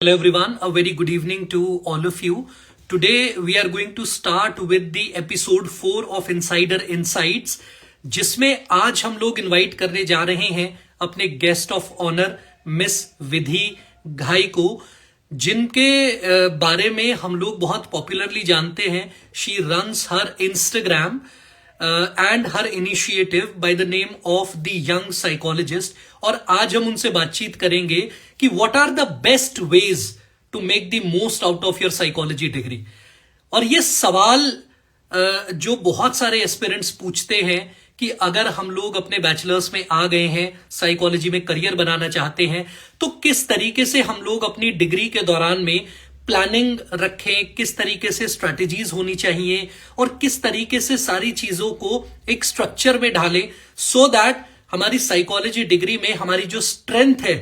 Hello everyone, a very good evening to all of you. Today we are going to start with the episode 4 of Insider Insights, जिसमें आज हम लोग invite करने जा रहे हैं अपने गेस्ट ऑफ ऑनर मिस विधि घाई को, जिनके बारे में हम लोग बहुत पॉपुलरली जानते हैं. She runs her Instagram and her initiative by the name of the young psychologist. और आज हम उनसे बातचीत करेंगे कि what are the best ways to make the most out of your psychology degree. और ये सवाल जो बहुत सारे एस्पिरेंट्स पूछते हैं कि अगर हम लोग अपने बैचलर्स में आ गए हैं, साइकोलॉजी में करियर बनाना चाहते हैं, तो किस तरीके से हम लोग अपनी डिग्री के दौरान में प्लानिंग रखें, किस तरीके से स्ट्रैटेजीज होनी चाहिए और किस तरीके से सारी चीजों को एक स्ट्रक्चर में ढालें सो दैट हमारी साइकोलॉजी डिग्री में हमारी जो स्ट्रेंथ है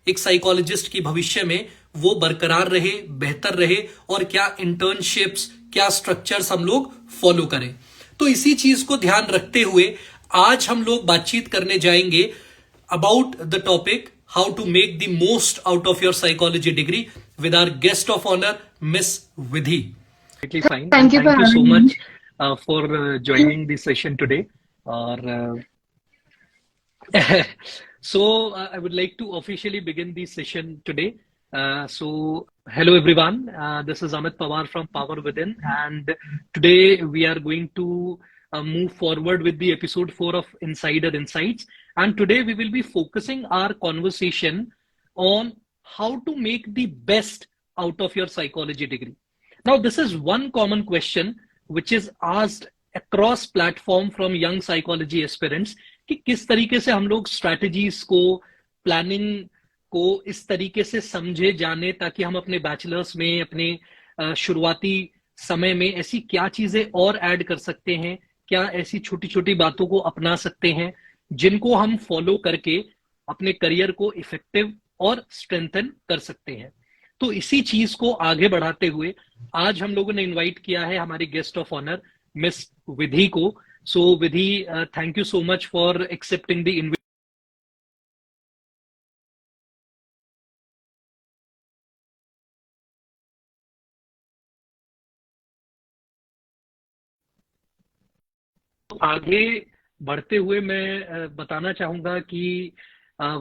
एक साइकोलॉजिस्ट की भविष्य में वो बरकरार रहे, बेहतर रहे, और क्या इंटर्नशिप्स, क्या स्ट्रक्चर्स हम लोग फॉलो करें. तो इसी चीज को ध्यान रखते हुए आज हम लोग बातचीत करने जाएंगे about the topic how to make the most out of your psychology degree with our guest of honor, Miss Vidhi. Fine. Thank you so much for joining the session today. So I would like to officially begin the session today. So hello everyone. This is Amit Pawar from Power Within, and today we are going to move forward with the episode 4 of Insider Insights. And today we will be focusing our conversation on how to make the best out of your psychology degree. Now, this is one common question which is asked across platform from young psychology aspirants कि किस तरीके से हम लोग strategies को, planning को इस तरीके से समझे जाने ताकि हम अपने बैचलर्स में, अपने शुरुआती समय में ऐसी क्या चीजें और ऐड कर सकते हैं, क्या ऐसी छोटी छोटी बातों को अपना सकते हैं जिनको हम फॉलो करके अपने करियर को इफेक्टिव और स्ट्रेंथन कर सकते हैं. तो इसी चीज को आगे बढ़ाते हुए आज हम लोगों ने इनवाइट किया है हमारी guest of honour miss Vidhi को. So Vidhi, thank you so much for accepting the invitation. आगे बढ़ते हुए मैं बताना चाहूंगा कि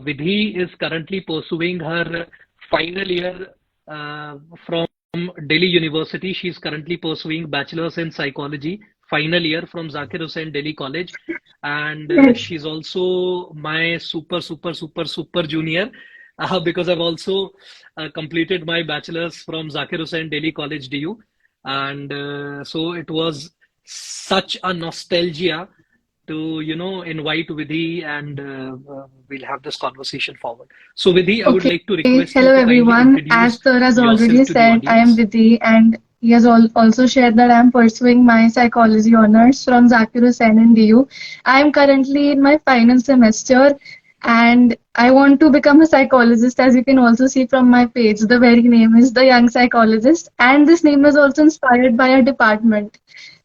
Vidhi is currently pursuing her final year from Delhi University. She is currently pursuing bachelor's in psychology, final year from Zakir Hussain Delhi College, and she's also my super junior because I've also completed my bachelor's from Zakir Hussain Delhi College DU, and so it was such a nostalgia to invite Vidhi, and we'll have this conversation forward. So Vidhi, I would like to request hello everyone. As Sir has already said, I am Vidhi, and he has also shared that I am pursuing my psychology honors from Zakir Hussain in DU. I am currently in my final semester, and I want to become a psychologist. As you can also see from my page, the very name is The Young Psychologist, and this name is also inspired by our department.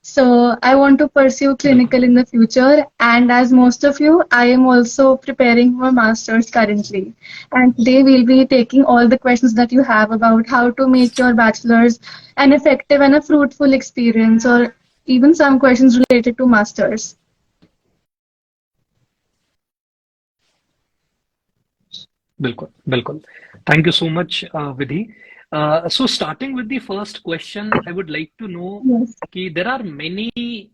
So I want to pursue clinical in the future, and as most of you, I am also preparing for masters currently. And today we'll be taking all the questions that you have about how to make your bachelor's an effective and a fruitful experience, or even some questions related to masters. Bilkul. Thank you so much, Vidhi. So starting with the first question, I would like to know कि there are many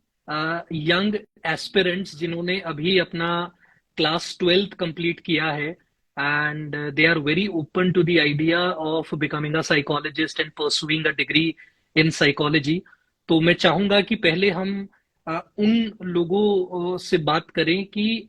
young aspirants जिन्होंने अभी अपना class 12th complete किया है, and they are very open to the idea of becoming a psychologist and pursuing a degree in psychology. तो मैं चाहूंगा कि पहले हम उन लोगों से बात करें कि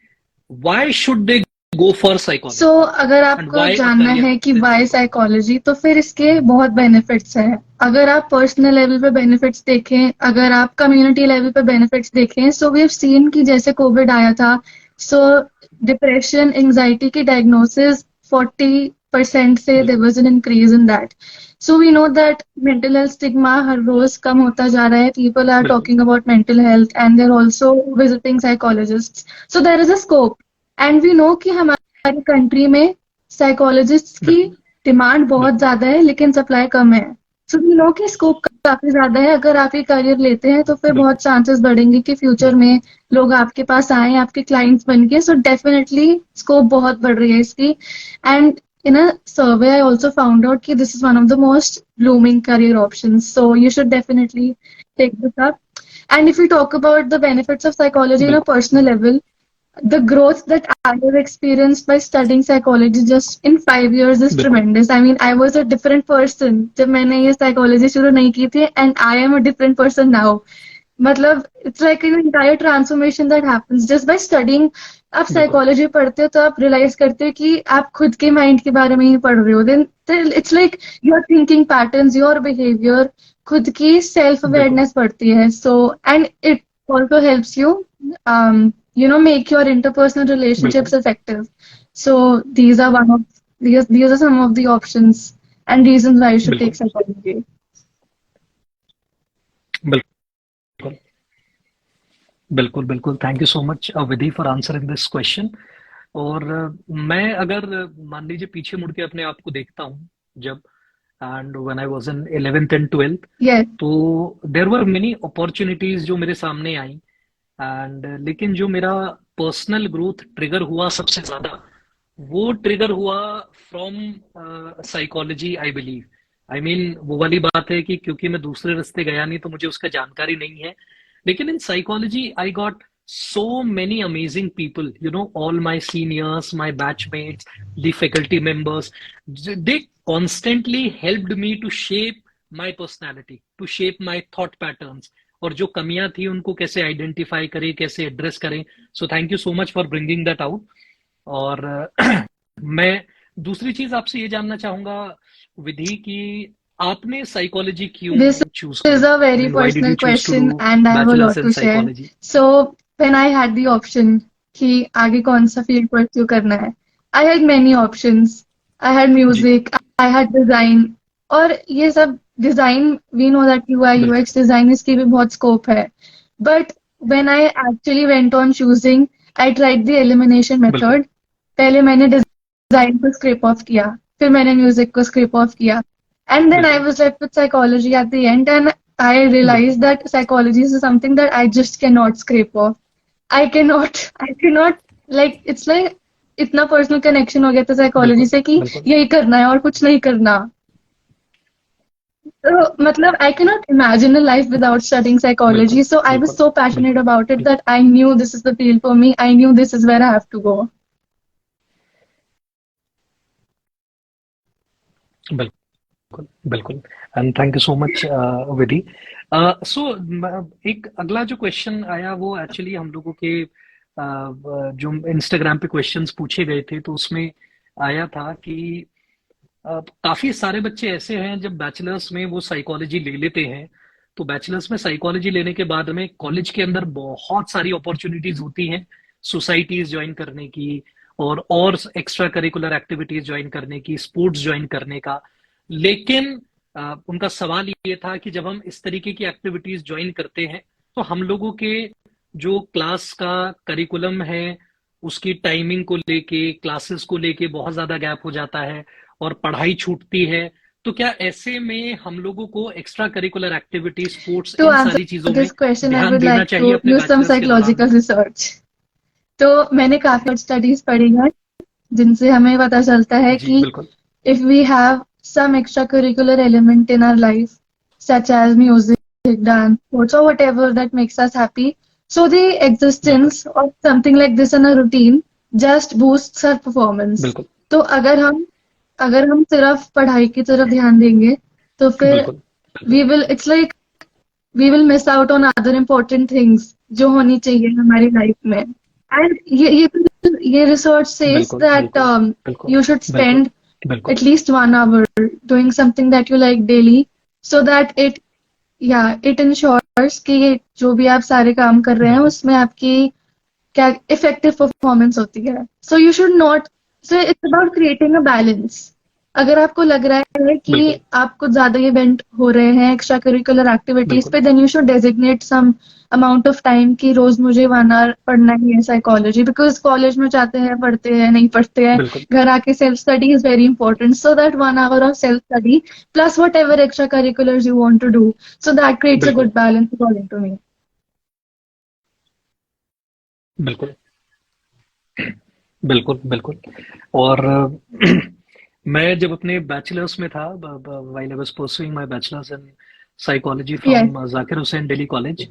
why should they go for psychology? So, अगर आपको जानना है कि why psychology, तो फिर इसके बहुत benefits हैं. अगर आप personal level पे benefits देखें, अगर आप community level पे benefits देखें, so we have seen कि जैसे COVID आया था, so depression, anxiety की diagnosis 40% से there was an increase in that. So we know that mental health stigma हर रोज कम होता जा रहा है. People are talking about mental health and they're also visiting psychologists. So there is a scope. And we know कि हमारी country में psychologist की demand बहुत ज्यादा है लेकिन सप्लाई कम है। सो यू नो कि स्कोप काफी ज्यादा है। अगर आप ये करियर लेते हैं तो फिर बिल्कुल बहुत चांसेस बढ़ेंगे कि फ्यूचर में लोग आपके पास आए, आपके क्लाइंट्स बन के। सो डेफिनेटली स्कोप बहुत बढ़ रही है इसकी। And in a survey I also found out कि this is one of the most blooming career options, so you should definitely take this up. And if we talk about the benefits of psychology on a बिल्कुल personal level, the growth that I have experienced by studying psychology just in 5 years is बिल्कुल tremendous. I mean, I was a different person जब मैंने ये psychology शुरू नहीं की थी, and I am a different person now. मतलब it's like an entire transformation that happens just by studying. आप बिल्कुल साइकोलॉजी पढ़ते हो तो आप रियलाइज करते हो कि आप खुद के माइंड के बारे में ही पढ़ रहे हो। Then it's like your thinking patterns, your behaviour, खुद की सेल्फ बिल्कुल अवेयरनेस बढ़ती है। So and it also helps you you know make your interpersonal बिल्कुल relationships effective. So these are one of these are some of the options and reasons why you should बिल्कुल take psychology. बिल्कुल बिल्कुल बिल्कुल thank you so much Vidhi for answering this question. और मैं अगर मान लीजिए पीछे मुड़ के अपने आप को देखता हूँ, जब and when I was in 11th and 12th, Yes. तो देयर वर मेनी अपॉर्चुनिटीज जो मेरे सामने आई। एंड लेकिन जो मेरा पर्सनल ग्रोथ ट्रिगर हुआ सबसे ज्यादा, वो ट्रिगर हुआ from psychology I believe. I mean वो वाली बात है कि क्योंकि मैं दूसरे रास्ते गया नहीं तो मुझे उसका जानकारी नहीं है, लेकिन in psychology I got so many amazing people, you know, all my seniors, my batchmates, the faculty members, they constantly helped me to shape my personality, to shape my thought patterns, और जो कमियां थी उनको कैसे identify करें, कैसे address करें। सो thank you so much for bringing that out. और मैं दूसरी चीज आपसे ये जानना चाहूंगा विधि कि आपने साइकोलॉजी क्यों This चूज is करी? a I very mean why did you personal choose to do question and I have a bachelors lot in to share. Psychology? So when I had the option कि आगे कौन सा field pursue करना है, I had many options. I had ji music, I had design, और ये सब design, we know that UI बिल्कुल UX डिजाइन इसकी भी बहुत स्कोप है। But when I actually went on choosing, I tried the elimination बिल्कुल method. पहले मैंने डिजाइन को स्क्रिप ऑफ किया, फिर मैंने म्यूजिक को स्क्रिप ऑफ किया, and then I बिल्कुल was left with psychology at the end, and I बिल्कुल realized that psychology is something that I just cannot scrape off. I cannot, like, it's like इतना personal connection हो गया था psychology बिल्कुल से कि बिल्कुल यही करना है और कुछ नहीं करना। तो मतलब I cannot imagine a life without studying बिल्कुल psychology. So I was बिल्कुल so passionate बिल्कुल about it बिल्कुल that I knew this is the field for me. I knew this is where I have to go. बिल्कुल बिल्कुल and thank you so much Vidhi. So एक अगला जो question आया वो एक्चुअली हम लोगों के जो इंस्टाग्राम पे क्वेश्चंस पूछे गए थे तो उसमें आया था कि काफी सारे बच्चे ऐसे हैं जब बैचलर्स में वो साइकोलॉजी ले लेते हैं, तो बैचलर्स में साइकोलॉजी लेने के बाद में कॉलेज के अंदर बहुत सारी अपॉर्चुनिटीज होती हैं सोसाइटीज ज्वाइन करने की, और एक्स्ट्रा करिकुलर एक्टिविटीज ज्वाइन करने की, स्पोर्ट्स ज्वाइन करने का। लेकिन उनका सवाल ये था कि जब हम इस तरीके की एक्टिविटीज ज्वाइन करते हैं तो हम लोगों के जो क्लास का करिकुलम है उसकी टाइमिंग को लेके, क्लासेस को लेके बहुत ज्यादा गैप हो जाता है और पढ़ाई छूटती है। तो क्या ऐसे में हम लोगों को extra curricular activity, sports, To in answer सारी चीजों में this question, I ध्यान would देना like चाहिए to अपने use some बैचलर्स के दौरान psychological में? research. तो मैंने काफी स्टडीज पढ़ी हैं जिनसे हमें पता चलता है जी कि बिल्कुल if we have some extracurricular element in our life, such as music, dance, sports, or whatever that makes us happy, so the बिल्कुल existence of something like this in a routine just boosts our performance. बिल्कुल तो अगर हम सिर्फ पढ़ाई की तरफ ध्यान देंगे तो फिर बिल्कुल it's like we will miss out on other important things जो होनी चाहिए हमारी लाइफ में। एंड ये रिसर्च says बिल्कुल that बिल्कुल बिल्कुल you should बिल्कुल spend बिल्कुल at least 1 hour doing something that you like daily, so that it ensures कि ये जो भी आप सारे काम कर रहे हैं बिल्कुल उसमें आपकी क्या इफेक्टिव परफॉर्मेंस होती है। So you should not, so it's about creating a balance. अगर आपको लग रहा है कि बिल्कुल आपको ज्यादा इवेंट हो रहे हैं एक्स्ट्रा करिकुलर एक्टिविटीज बिल्कुल पे, then you should designate some amount of time कि रोज मुझे 1 आवर पढ़ना ही है साइकोलॉजी, बिकॉज कॉलेज में जाते हैं, पढ़ते हैं, नहीं पढ़ते हैं, बिल्कुल घर आके self study is very important, so that 1 hour of self study plus whatever extra curriculars you want to do, so that creates a बिल्कुल good balance according to me. बिल्कुल बिल्कुल बिल्कुल। और मैं जब अपने बैचलर्स में था, while I was pursuing my bachelors in psychology yes. From Zakir Hussain Delhi college,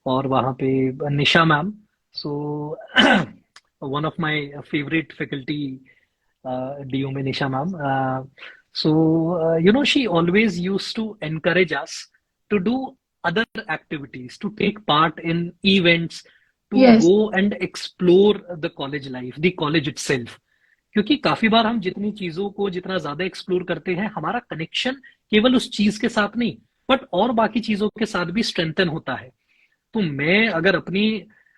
और वहाँ पे Nisha ma'am, so one of my favourite faculty DU में Nisha ma'am, so she always used to encourage us to do other activities, to take part in events, to yes. go and explore the college life, the college itself. क्योंकि काफी बार हम जितनी चीजों को जितना ज्यादा explore करते हैं, हमारा कनेक्शन केवल उस चीज के साथ नहीं, बट और बाकी चीजों के साथ भी स्ट्रेंथन होता है। तो मैं अगर अपनी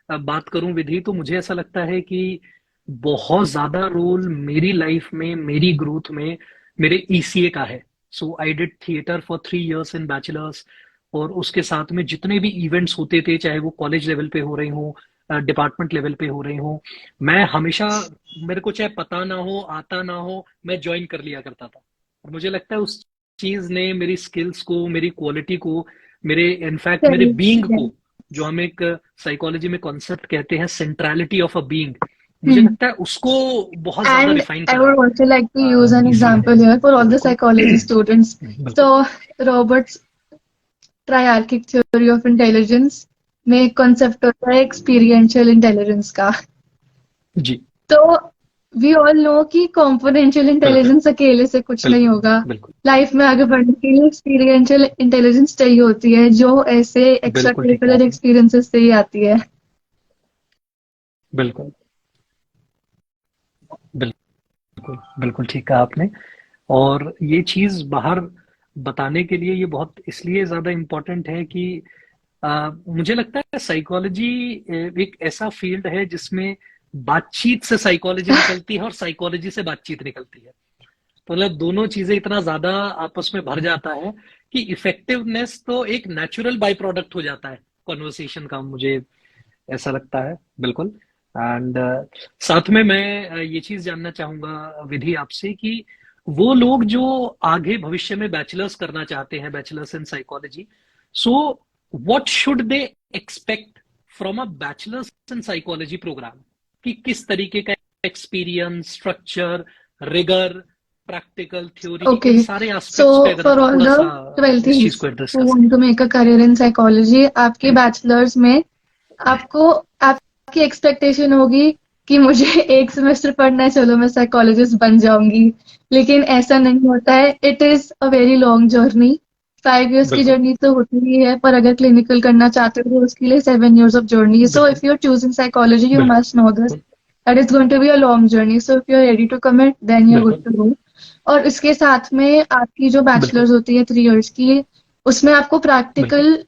बात करूं विधि, तो मुझे ऐसा लगता है कि बहुत ज्यादा रोल मेरी लाइफ में, मेरी ग्रोथ में, मेरे ECA का है। So I did theatre for 3 years in bachelors, और उसके साथ में जितने भी इवेंट्स होते थे, चाहे वो कॉलेज लेवल पे हो रही हो, डिपार्टमेंट लेवल पे हो रही हो, मैं हमेशा, मेरे को चाहे पता ना हो, आता ना हो, मैं ज्वाइन कर लिया करता था। और मुझे लगता है उस चीज ने मेरी स्किल्स को, मेरी क्वालिटी को, मेरे इनफैक्ट मेरे बीइंग को, जो हम एक साइकोलॉजी में कॉन्सेप्ट कहते हैं सेंट्रलिटी ऑफ अ बीइंग, मुझे यस। लगता है उसको बहुत ज्यादा And रिफाइन I करा would also like to use an है इसीलिए। example here for all the बिल्कुल psychology students. बिल्कुल So, Robert's triarchic theory of intelligence में एक concept होता है experiential intelligence का। जी। तो we all know कि componential बिल्कुल intelligence अकेले से कुछ नहीं बिल्कुल होगा। बिल्कुल लाइफ में आगे बढ़ने के लिए experiential intelligence चाहिए होती है, जो ऐसे एक्स्ट्रा बिल्कुल ठीक है करिकुलर आपने। एक्सपीरियंसेस से ही आती है। बिल्कुल बिल्कुल बिल्कुल ठीक कहा आपने। और ये चीज बाहर बताने के लिए ये बहुत इसलिए ज्यादा इम्पोर्टेंट है कि मुझे लगता है साइकोलॉजी एक ऐसा फील्ड है जिसमें बातचीत से साइकोलॉजी निकलती है और साइकोलॉजी से बातचीत निकलती है। तो मतलब दोनों चीजें इतना ज्यादा आपस में भर जाता है कि इफेक्टिवनेस तो एक नेचुरल बाई प्रोडक्ट हो जाता है कॉन्वर्सेशन का, मुझे ऐसा लगता है। बिल्कुल। एंड साथ में मैं ये चीज जानना चाहूंगा विधि आपसे कि वो लोग जो आगे भविष्य में बैचलर्स करना चाहते हैं, bachelors in psychology, so what should they expect from a bachelors in psychology programme, कि किस तरीके का experience, structure, rigour, practical, theory, in Okay, सारे एस्पेक्ट्स पे so अगर for आप all थोड़ा सा the इस चीज 12th को एड्रेस who कर want सकें। to make a career in psychology, आपके बैचलर्स में आपको आपकी एक्सपेक्टेशन होगी कि मुझे एक सेमेस्टर पढ़ना है, चलो मैं साइकोलॉजिस्ट बन जाऊंगी, लेकिन ऐसा नहीं होता है। It is a very long journey. 5 years की बिल्कुल जर्नी तो होती ही है, पर अगर क्लिनिकल करना चाहते हो तो उसके लिए 7 years ऑफ जर्नी। सो बिल्कुल if you are choosing psychology you बिल्कुल must know this, that is going to be a long journey. So if you are ready to commit then you are good बिल्कुल to go. और इसके साथ में आपकी जो बिल्कुल बैचलर्स होती है 3 years की, उसमें आपको बिल्कुल प्रैक्टिकल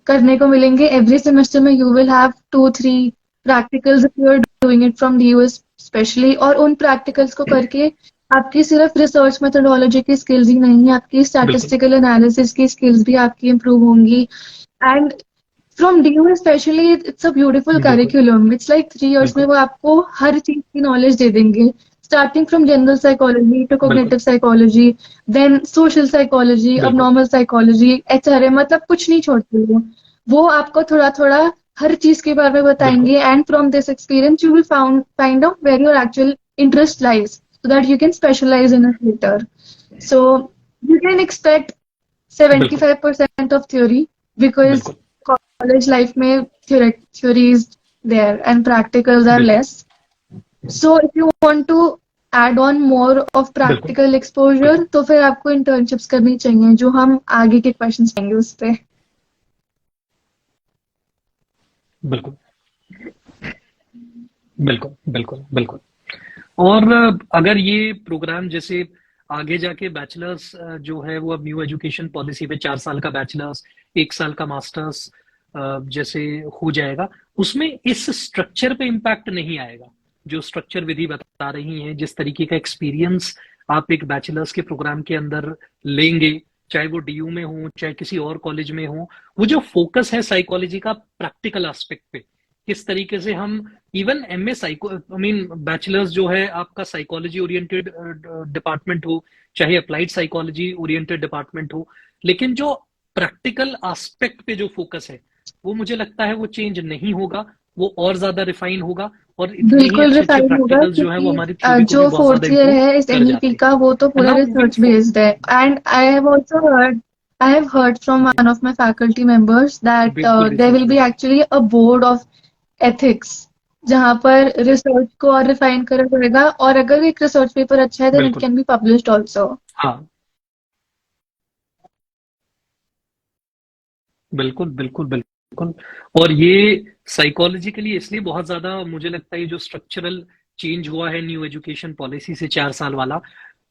करने को मिलेंगे। एवरी सेमेस्टर में you will have 2-3 practicals if you are doing it from US specially. और उन प्रैक्टिकल्स को करके आपकी सिर्फ रिसर्च मेथोडोलॉजी की स्किल्स ही नहीं, आपकी बिल्कुल स्टैटिस्टिकल एनालिसिस की स्किल्स भी आपकी इंप्रूव होंगी। And from DU specially it's a beautiful बिल्कुल करिकुलम। इट्स लाइक 3 years में बिल्कुल वो आपको हर चीज की नॉलेज दे देंगे, starting from general psychology to बिल्कुल cognitive psychology, then social psychology, अब बिल्कुल नॉर्मल साइकोलॉजी, HRM, मतलब कुछ नहीं छोड़ते वो आपको थोड़ा थोड़ा हर चीज के बारे में बिल्कुल बताएंगे। And from this experience you will find out where your actual interest lies, so that you can specialise in a theatre. So you can expect बिल्कुल 75% of theory because बिल्कुल college life में theory is there and practicals are बिल्कुल less. So if you want to add on more of बिल्कुल practical exposure बिल्कुल तो फिर आपको internships करनी चाहिए, जो हम आगे के questions पाएंगे उस पे। बिल्कुल बिल्कुल बिल्कुल बिल्कुल। और अगर ये प्रोग्राम जैसे आगे जाके बैचलर्स जो है वो अब न्यू एजुकेशन पॉलिसी पे 4 साल का बैचलर्स, 1 साल का मास्टर्स जैसे हो जाएगा, उसमें इस स्ट्रक्चर पे इम्पैक्ट नहीं आएगा। जो स्ट्रक्चर विधि बता रही है, जिस तरीके का एक्सपीरियंस आप एक बैचलर्स के प्रोग्राम के अंदर लेंगे, चाहे वो डीयू में हो, चाहे किसी और कॉलेज में हो, वो जो फोकस है साइकोलॉजी का प्रैक्टिकल एस्पेक्ट पे, किस तरीके से हम even MA psycho I mean bachelors जो है आपका साइकोलॉजी ओरिएंटेड डिपार्टमेंट हो, चाहे अप्लाइड साइकोलॉजी ओरिएंटेड डिपार्टमेंट हो, लेकिन जो प्रैक्टिकल एस्पेक्ट पे जो फोकस है वो मुझे लगता है वो चेंज नहीं होगा, वो और ज्यादा रिफाइन होगा, और इतने ही बिल्कुल अच्छे अच्छे रिफाइन होगा, प्रैक्टिकल्स जो है वो क्योंकि हमारी थ्योरी को भी जो बहुत ज्यादा फोर्थ ईयर इम्प्रूव है इस कर एनईपी जाते हैं। का वो तो एंड पूरा नाउ मूविंग रिसर्च बेस्ड है। And I have heard from जी, one of my faculty members that बिल्कुल their research will be based. Actually a board of ethics, जहाँ पर रिसर्च को और रिफाइन करा जाएगा, और अगर एक रिसर्च पेपर अच्छा है देन इट बिल्कुल। Can be published also. हाँ, बिल्कुल बिल्कुल बिल्कुल। और ये साइकोलॉजिकली इसलिए बहुत ज्यादा मुझे लगता है ये जो स्ट्रक्चरल चेंज हुआ है न्यू एजुकेशन पॉलिसी से 4 साल वाला,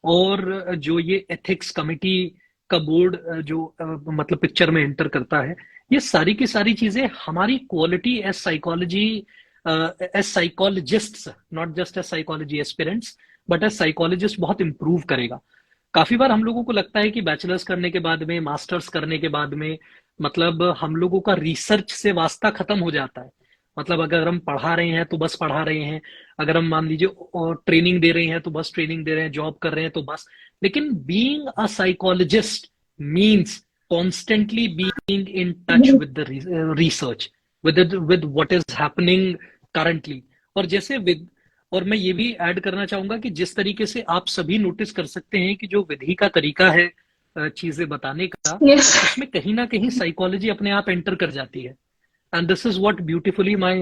और जो ये एथिक्स कमिटी का बोर्ड जो मतलब पिक्चर में एंटर करता है, ये सारी की सारी चीजें हमारी quality as psychology, as psychologists, not just as psychology aspirants, but as psychologist बहुत इंप्रूव करेगा। काफी बार हम लोगों को लगता है कि बैचलर्स करने के बाद में, मास्टर्स करने के बाद में, मतलब हम लोगों का रिसर्च से वास्ता खत्म हो जाता है। मतलब अगर हम पढ़ा रहे हैं तो बस पढ़ा रहे हैं, अगर हम मान लीजिए और ट्रेनिंग दे रहे हैं तो बस ट्रेनिंग दे रहे हैं, जॉब कर रहे हैं तो बस। लेकिन being a psychologist means constantly being in touch with the research, with what is happening currently. और जैसे विद और मैं ये भी ऐड करना चाहूंगा कि जिस तरीके से आप सभी नोटिस कर सकते हैं कि जो विधि का तरीका है चीजें बताने का, यस। उसमें कहीं ना कहीं साइकोलॉजी अपने आप एंटर कर जाती है। And this is what beautifully my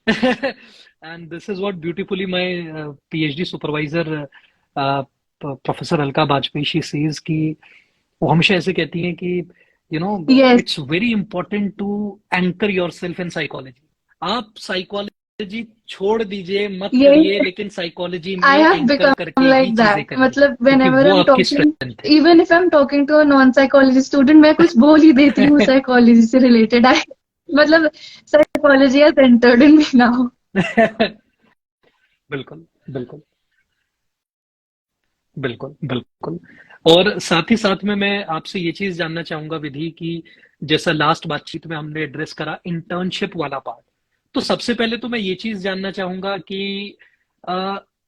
and this is what beautifully my PhD supervisor professor Alka Vajpayee she says कि वो हमेशा ऐसे कहती हैं कि yes. It's very important to anchor yourself in psychology. आप साइकोलॉजी छोड़ दीजिए, मत करिए, यही, लेकिन साइकोलॉजी I में have एंकर become करके ही like चीजें that. करिए, मतलब क्योंकि whenever वो I'm आपकी talking, स्ट्रेंथ है। even if I'm talking to a non-psychology student, मैं कुछ बोल ही देती हूँ psychology से related. I मतलब psychology has entered in me now. बिल्कुल बिल्कुल बिल्कुल बिल्कुल। और साथ ही साथ में मैं आपसे ये चीज जानना चाहूंगा विधि की, जैसा लास्ट बातचीत में हमने एड्रेस करा इंटर्नशिप वाला पार्ट, तो सबसे पहले तो मैं ये चीज जानना चाहूंगा कि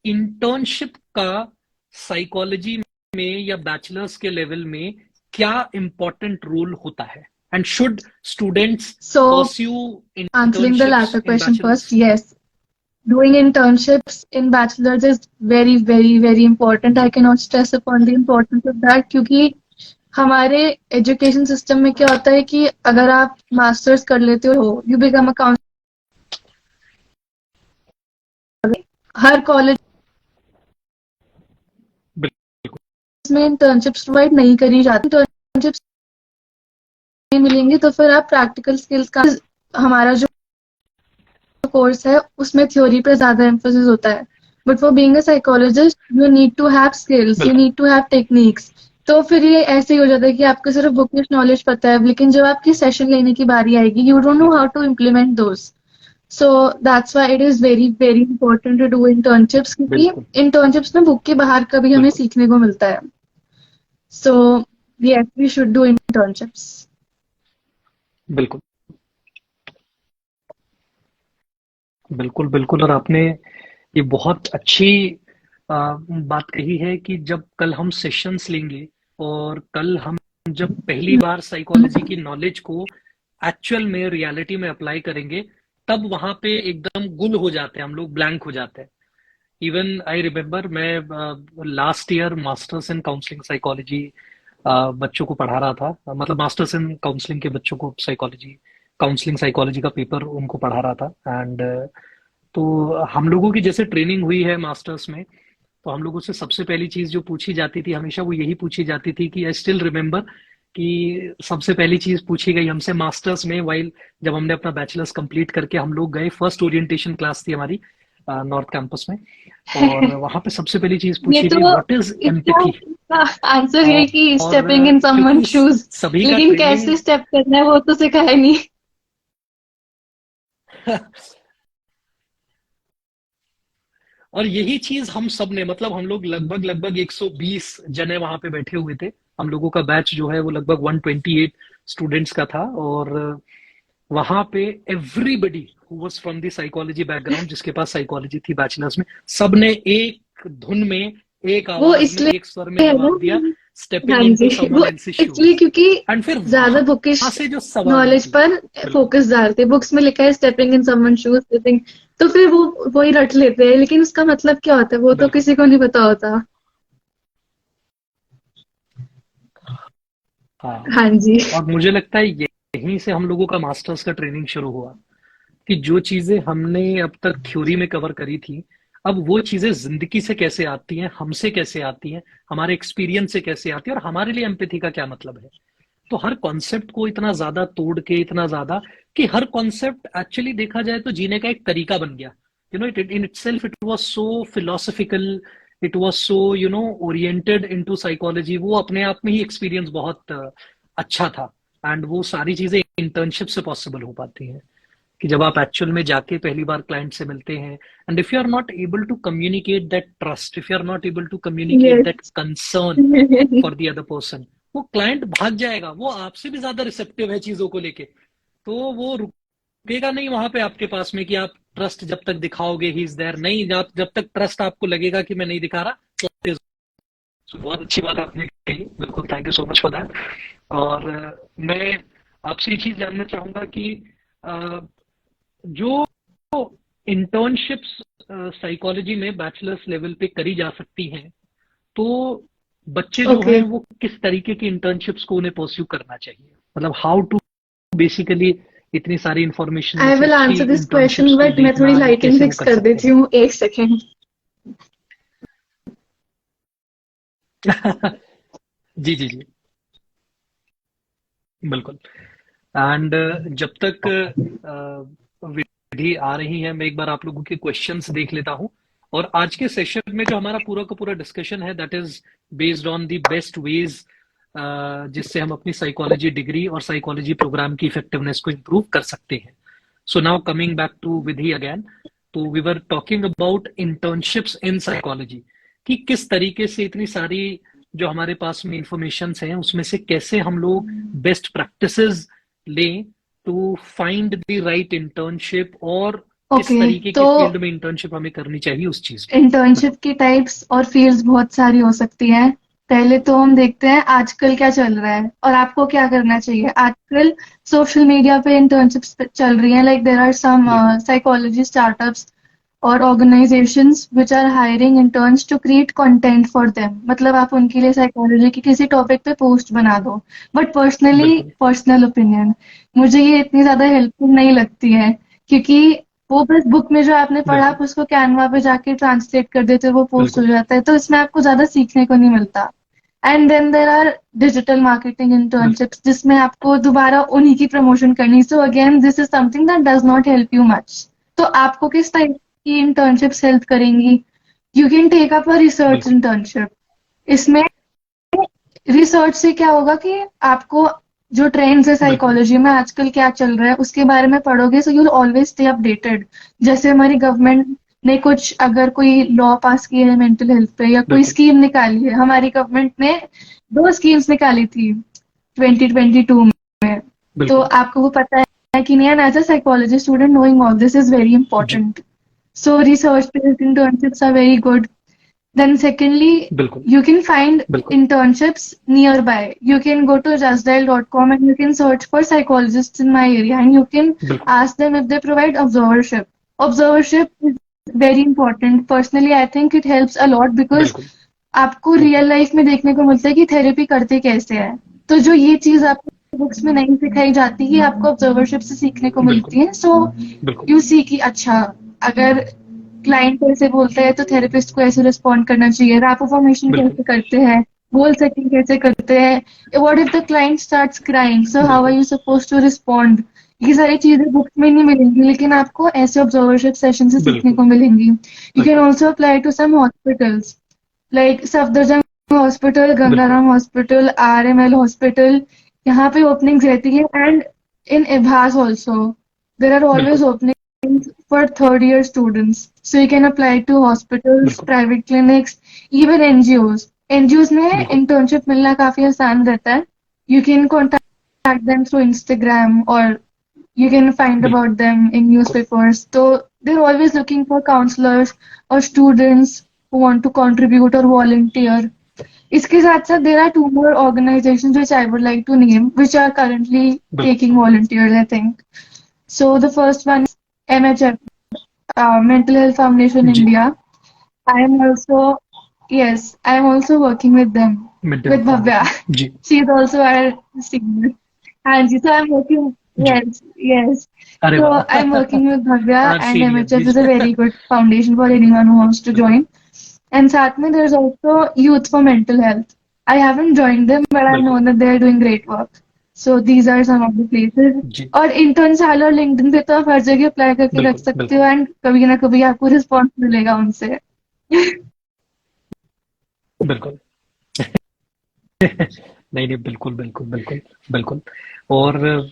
इंटर्नशिप का साइकोलॉजी में या बैचलर्स के लेवल में क्या इंपॉर्टेंट रोल होता है, and should students So pursue answering the internships latter in question bachelors? first, yes. Doing internships in bachelor's is very, very, very important. I जी, cannot stress upon the importance of that, क्योंकि हमारे education system में क्या होता है कि अगर आप मास्टर्स कर लेते हो, यू बिकम अ काउंसलर, हर कॉलेज बिल्कुल में इंटर्नशिप्स प्रोवाइड नहीं करी जाती। इंटर्नशिप्स नहीं मिलेंगी तो फिर आप प्रैक्टिकल स्किल्स का, हमारा जो कोर्स है उसमें थ्योरी पे ज्यादा एम्फोसिस होता है, but for being a psychologist you need to have skills, you बिल्कुल नीड टू हैव टेक्निक्स। तो फिर ये ऐसे ही हो जाता है कि आपको सिर्फ बुकिश नॉलेज पता है, लेकिन जब आपकी सेशन लेने की बारी आएगी यू डोंट नो बिल्कुल how to implement those. So that's why it is very very important to do internships, क्योंकि बिल्कुल इंटर्नशिप्स में बुक के बाहर का भी हमें बिल्कुल सीखने को मिलता है। So yes, we should do internships. बिल्कुल बिल्कुल बिल्कुल। और आपने ये बहुत अच्छी बात कही है कि जब कल हम सेशंस लेंगे और कल हम जब पहली बार साइकोलॉजी की नॉलेज को एक्चुअल में रियलिटी में अप्लाई करेंगे, तब वहां पे एकदम गुल हो जाते हैं हम लोग, ब्लैंक हो जाते हैं। इवन आई रिमेम्बर मैं last year masters in counselling psychology बच्चों को पढ़ा रहा था, मतलब मास्टर्स इन काउंसलिंग के बच्चों को साइकोलॉजी, काउंसलिंग साइकोलॉजी का पेपर उनको पढ़ा रहा था। एंड तो हम लोगों की जैसे ट्रेनिंग हुई है मास्टर्स में, तो हम लोगों से सबसे पहली चीज जो पूछी जाती थी हमेशा वो यही पूछी जाती थी कि आई स्टिल रिमेम्बर कि सबसे पहली चीज पूछी गई हमसे मास्टर्स में, वाइल जब हमने अपना बैचलर्स कंप्लीट करके हम लोग गए, फर्स्ट ओरिएंटेशन क्लास थी हमारी नॉर्थ कैंपस में, और वहां पे सबसे पहली चीज ये पूछी गई तो व्हाट इज इसका एम्पैथी। आंसर ये और, कि और स्टेपिंग इन क्योंकि समवन शूज, सभी का लेकिन ट्रेनिंग कैसे स्टेप करना है वो तो सिखाया नहीं। और यही चीज हम सब ने, मतलब हम लोग लगभग 120 जने वहां पे बैठे हुए थे। हम लोगों का बैच जो है वो लगभग 128 स्टूडेंट्स का था। और वहां पे everybody who was from the psychology background, जिसके पास साइकोलॉजी थी बैचलर्स में, सबने एक धुन में, एक वो आवाज में, इसलिए एक स्वर में है ना। जवाब दिया, हाँ स्टेपिंग जी, इनटू वो समवन एल्सेस इसलिए शूज। क्योंकि एंड फिर ज्यादा वहां बुकिश से जो सवाल नॉलेज निकले। पर बिल्कुल। फोकस डालते, बुक्स में लिखा है stepping in someone shoes stepping, तो फिर वो वही रट लेते हैं, लेकिन उसका मतलब क्या होता है वो तो बिल्कुल। किसी को नहीं पता होता। हाँ। हाँ जी। और मुझे लगता है यहीं से हम लोगों का मास्टर्स का ट्रेनिंग शुरू हुआ, कि जो चीजें हमने अब तक थ्योरी में कवर करी थी, अब वो चीजें जिंदगी से कैसे आती हैं, हमसे कैसे आती हैं, हमारे एक्सपीरियंस से कैसे आती है, और हमारे लिए एम्पैथी का क्या मतलब है। तो हर कॉन्सेप्ट को इतना ज्यादा तोड़ के, इतना ज्यादा, कि हर कॉन्सेप्ट एक्चुअली देखा जाए तो जीने का एक तरीका बन गया। It in itself it was so philosophical, it was so oriented into psychology. वो अपने आप में ही एक्सपीरियंस बहुत अच्छा था। एंड वो सारी चीजें इंटर्नशिप से पॉसिबल हो पाती हैं, कि जब आप एक्चुअल में जाके पहली बार क्लाइंट से मिलते हैं, and if you are not able to communicate that trust, if you are not able to communicate that yes. Concern for the other person, वो क्लाइंट भाग जाएगा। वो आपसे भी ज्यादा रिसेप्टिव है चीजों को लेके। तो वो रुकेगा नहीं वहां पे आपके पास में, कि आप ट्रस्ट जब तक दिखाओगे ही इज देयर, नहीं, जब तक ट्रस्ट आपको लगेगा कि मैं नहीं दिखा रहा। तो बहुत अच्छी बात आपने कही, बिल्कुल, thank you so much for that. और मैं आपसे ये चीज जानना चाहूंगा कि जो इंटर्नशिप्स साइकोलॉजी में बैचलर्स लेवल पे करी जा सकती हैं, तो बच्चे जो ओके, हैं वो किस तरीके की इंटर्नशिप्स को उन्हें परस्यू करना चाहिए, मतलब हाउ टू बेसिकली इतनी सारी इंफॉर्मेशन में आई से विल अच्छी आंसर दिस इंटर्नशिप्स क्वेश्चन को बट मैं थोड़ी देखना, या लाइटिंग कैसे वो फिक्स कर कर सकते देती हैं। हूँ, एक सेकेंड। जी जी जी, बिल्कुल। एंड जब तक विधि आ रही है, मैं एक बार आप लोगों के क्वेश्चंस देख लेता हूं। और आज के सेशन में जो हमारा पूरा का पूरा डिस्कशन है, that is based on the best ways जिससे हम अपनी साइकोलॉजी डिग्री और साइकोलॉजी प्रोग्राम की इफेक्टिवनेस को इम्प्रूव कर सकते हैं। So now coming back to Vidhi again, तो we were talking about internships in psychology, कि किस तरीके से इतनी सारी जो हमारे पास में इंफॉर्मेशन हैं उसमें से कैसे हम लोग बेस्ट प्रैक्टिसेस लें to find the right internship, और किस ओके, तरीके तो की फील्ड में इंटर्नशिप हमें करनी चाहिए उस चीज में। इंटर्नशिप बिल्कुल। की टाइप्स और फील्ड्स बहुत सारी हो सकती हैं। पहले तो हम देखते हैं आजकल क्या चल रहा है और आपको क्या करना चाहिए। आजकल सोशल मीडिया पे इंटर्नशिप्स चल रही हैं, लाइक देयर आर सम बिल्कुल। साइकोलॉजी स्टार्टअप्स और organisations which are hiring interns to create content for them. मतलब आप उनके लिए साइकोलॉजी की किसी टॉपिक पे पोस्ट बना दो। बट पर्सनली, बिल्कुल। पर्सनल ओपिनियन, मुझे ये इतनी ज्यादा हेल्पफुल नहीं लगती है, क्योंकि वो बस बुक में जो आपने पढ़ा आप बिल्कुल। उसको कैनवा पे जाके ट्रांसलेट कर देते हो, वो पोस्ट हो बिल्कुल। जाता है, तो इसमें आपको ज्यादा सीखने को नहीं मिलता। And then there are digital marketing बिल्कुल। इंटर्नशिप्स, जिसमें आपको दोबारा उन्हीं की प्रमोशन करनी। So again this is something that does not help you much. तो आपको किस टाइप की इंटर्नशिप्स हेल्प करेंगी? You can take up a research बिल्कुल। इंटर्नशिप। इसमें रिसर्च से क्या होगा कि आपको जो ट्रेंड्स है बिल्कुल। साइकोलॉजी में आजकल क्या चल रहा है उसके बारे में पढ़ोगे, so you will always stay updated. जैसे हमारी गवर्नमेंट ने कुछ अगर कोई लॉ पास किया है मेंटल हेल्थ पे, या कोई बिल्कुल। स्कीम निकाली है, हमारी गवर्नमेंट ने 2 स्कीम्स निकाली थी 2022 में। तो बिल्कुल। आपको वो पता है कि नहीं? And as a psychology student knowing all this is very जी। Important. So research based internships are very good. Then secondly, बिल्कुल। you can find बिल्कुल। internships nearby. You can go to justdial.com and you can search for psychologists in my area and you can बिल्कुल। ask them if they provide observership. Observership is very important. Personally, I think it helps a lot because बिल्कुल। आपको real life में देखने को मिलता है कि therapy करते कैसे है। तो जो ये चीज आपको बुक्स में नहीं सिखाई जाती है, आपको ऑब्जर्वरशिप से सीखने को मिलती बिल्कुल। है। सो बिल्कुल। यू सी कि अच्छा, अगर क्लाइंट ऐसे बोलता है तो थेरेपिस्ट को ऐसे रिस्पॉन्ड करना चाहिए, रैप फॉर्मेशन बिल्कुल। कैसे करते हैं, गोल सेटिंग कैसे करते हैं, what if the client starts crying, so how are बिल्कुल। You suppose to respond. ये सारी चीजें बुक्स में नहीं मिलेंगी, लेकिन आपको ऐसे ऑब्जर्वरशिप सेशन से सीखने बिल्कुल। को मिलेंगी। यू कैन बिल्कुल। Also apply to some hospitals like Safdarjung hospital, बिल्कुल। Gangaram hospital, RML hospital. यहाँ पे ओपनिंग्स रहती है। एंड इन इभास ऑल्सो देर आर ऑलवेज बिल्कुल। Openings for third year students. So you can apply to hospitals, बिल्कुल private clinics, even NGOs. NGOs में बिल्कुल internship मिलना काफी आसान रहता है. You can contact them through Instagram, or you can find about them in बिल्कुल newspapers. So they're always looking for counselors or students who want to contribute or volunteer. इसके साथ साथ there are two more organizations which I would like to name, which are currently taking बिल्कुल volunteers, I think. So the first one is MHF, Mental Health Foundation जी India. I am also, yes, I am also working with them, mental with health Bhavya. Foundation जी She is also our senior. And so I'm working, जी yes, yes. अरे So वाह I'm working with Bhavya, are and senior जी MHF is a very good foundation for anyone who wants to बिल्कुल join. And साथ में there's also Youth for Mental Health. I haven't joined them, but I know बिल्कुल that they're doing great work. So these are some of the places. जी और इंटर्नशाला और LinkedIn पे तो आप हर जगह अप्लाई करके रख बिल्कुल सकते हो, बिल्कुल एंड कभी ना कभी आपको रिस्पॉन्स मिलेगा उनसे. बिल्कुल नहीं नहीं बिल्कुल बिल्कुल बिल्कुल बिल्कुल और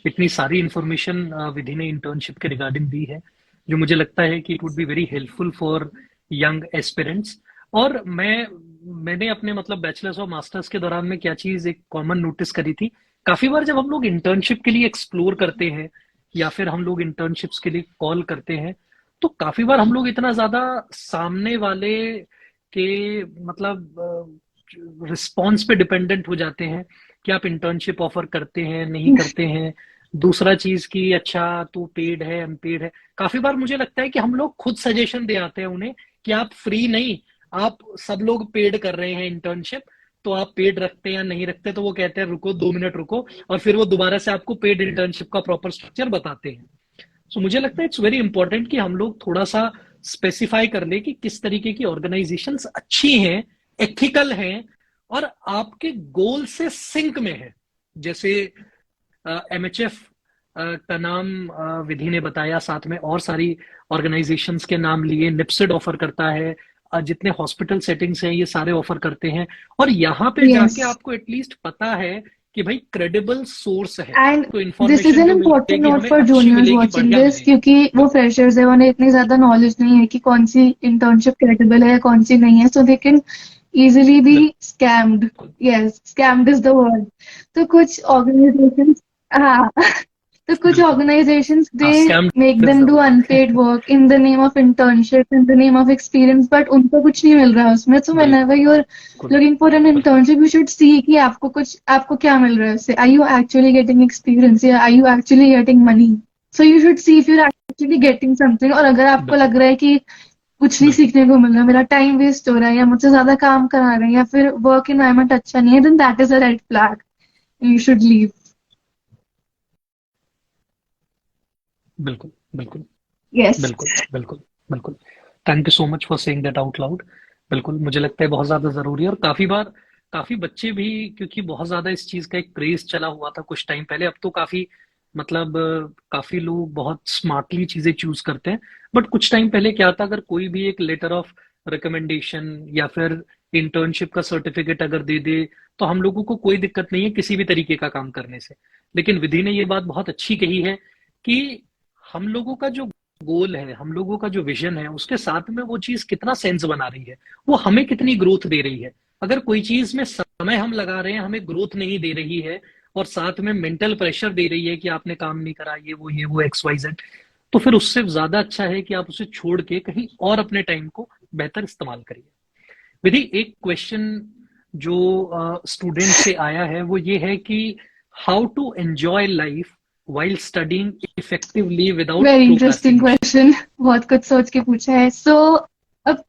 इतनी सारी इंफॉर्मेशन विधि ने इंटर्नशिप के रिगार्डिंग दी है जो मुझे लगता है कि it would be very helpful for young aspirants और मैंने अपने मतलब बैचलर्स और मास्टर्स के दौरान में क्या चीज एक कॉमन नोटिस करी थी काफी बार जब हम लोग इंटर्नशिप के लिए एक्सप्लोर करते हैं या फिर हम लोग इंटर्नशिप्स के लिए कॉल करते हैं तो काफी बार हम लोग इतना ज्यादा सामने वाले के मतलब रिस्पॉन्स पे डिपेंडेंट हो जाते हैं कि आप इंटर्नशिप ऑफर करते हैं नहीं करते हैं दूसरा चीज की अच्छा तो पेड है अनपेड है काफी बार मुझे लगता है कि हम लोग खुद सजेशन दे आते हैं उन्हें कि आप फ्री नहीं आप सब लोग पेड कर रहे हैं इंटर्नशिप तो आप पेड रखते हैं या नहीं रखते तो वो कहते हैं रुको 2 मिनट रुको और फिर वो दोबारा से आपको पेड इंटर्नशिप का प्रॉपर स्ट्रक्चर बताते हैं सो मुझे लगता है इट्स वेरी इंपॉर्टेंट कि हम लोग थोड़ा सा स्पेसिफाई कर ले कि किस तरीके की ऑर्गेनाइजेशंस अच्छी हैं एथिकल हैं और आपके गोल से सिंक में है जैसे एमएचएफ का नाम विधि ने बताया साथ में और सारी ऑर्गेनाइजेशंस के नाम लिए निप्सिड ऑफर करता है जितने हॉस्पिटल सेटिंग्स हैं ये सारे ऑफर करते हैं और यहाँ पे जाके Yes. आपको एटलीस्ट पता है कि भाई क्रेडिबल सोर्स है And तो this is इन्फॉर्मेशन an जो important मिलेगी note हमें for अच्छी juniors मिलेगी watching बढ़िया this, मिलेगी क्योंकि वो freshers है, उन्हें इतनी ज्यादा knowledge नहीं है कि कौन सी internship credible है, कौन सी नहीं है, so they can easily be scammed. बिल्कुल Yes, scammed is the word. तो कुछ organizations, हाँ, तो कुछ बिल्कुल organizations हाँ they scam make is them the do word unpaid work in the name of internship, in the name of experience, but उनको कुछ नहीं मिल रहा है उसमें. So whenever you're बिल्कुल looking for an बिल्कुल internship, you should see कि आपको क्या मिल रहा है उससे. Are you actually getting experience, या are you actually getting money? So you should see if you're actually getting something. और अगर आपको बिल्कुल लग रहा है कि कुछ नहीं बिल्कुल सीखने को मिल रहा, मेरा टाइम वेस्ट हो रहा है, या मुझसे ज्यादा काम करा रहे हैं, या फिर वर्क एनवायरनमेंट अच्छा नहीं है, then that is a red flag. You should leave. बिल्कुल बिल्कुल Yes. बिल्कुल बिल्कुल बिल्कुल thank you so much for saying that out loud बिल्कुल मुझे लगता है बहुत ज्यादा जरूरी है और काफी बार काफी बच्चे भी क्योंकि बहुत ज्यादा इस चीज का एक क्रेज चला हुआ था कुछ टाइम पहले अब तो काफी मतलब काफी लोग बहुत स्मार्टली चीजें चूज करते हैं बट कुछ टाइम पहले क्या था अगर कोई भी एक लेटर ऑफ रिकमेंडेशन या फिर इंटर्नशिप का सर्टिफिकेट अगर दे दे तो हम लोगों को कोई दिक्कत नहीं है किसी भी तरीके का काम करने से लेकिन विधि ने ये बात बहुत अच्छी कही है कि हम लोगों का जो गोल है हम लोगों का जो विजन है उसके साथ में वो चीज कितना सेंस बना रही है वो हमें कितनी ग्रोथ दे रही है अगर कोई चीज में समय हम लगा रहे हैं हमें ग्रोथ नहीं दे रही है और साथ में मेंटल प्रेशर दे रही है कि आपने काम नहीं करा ये वो एक्स वाई जेड तो फिर उससे ज्यादा अच्छा है कि आप उसे छोड़ के कहीं और अपने टाइम को बेहतर इस्तेमाल करिए विधि एक क्वेश्चन जो स्टूडेंट से आया है वो ये है कि how to enjoy life while studying effectively without very interesting procrastination question. बहुत कुछ सोच के पूछा है. सो अब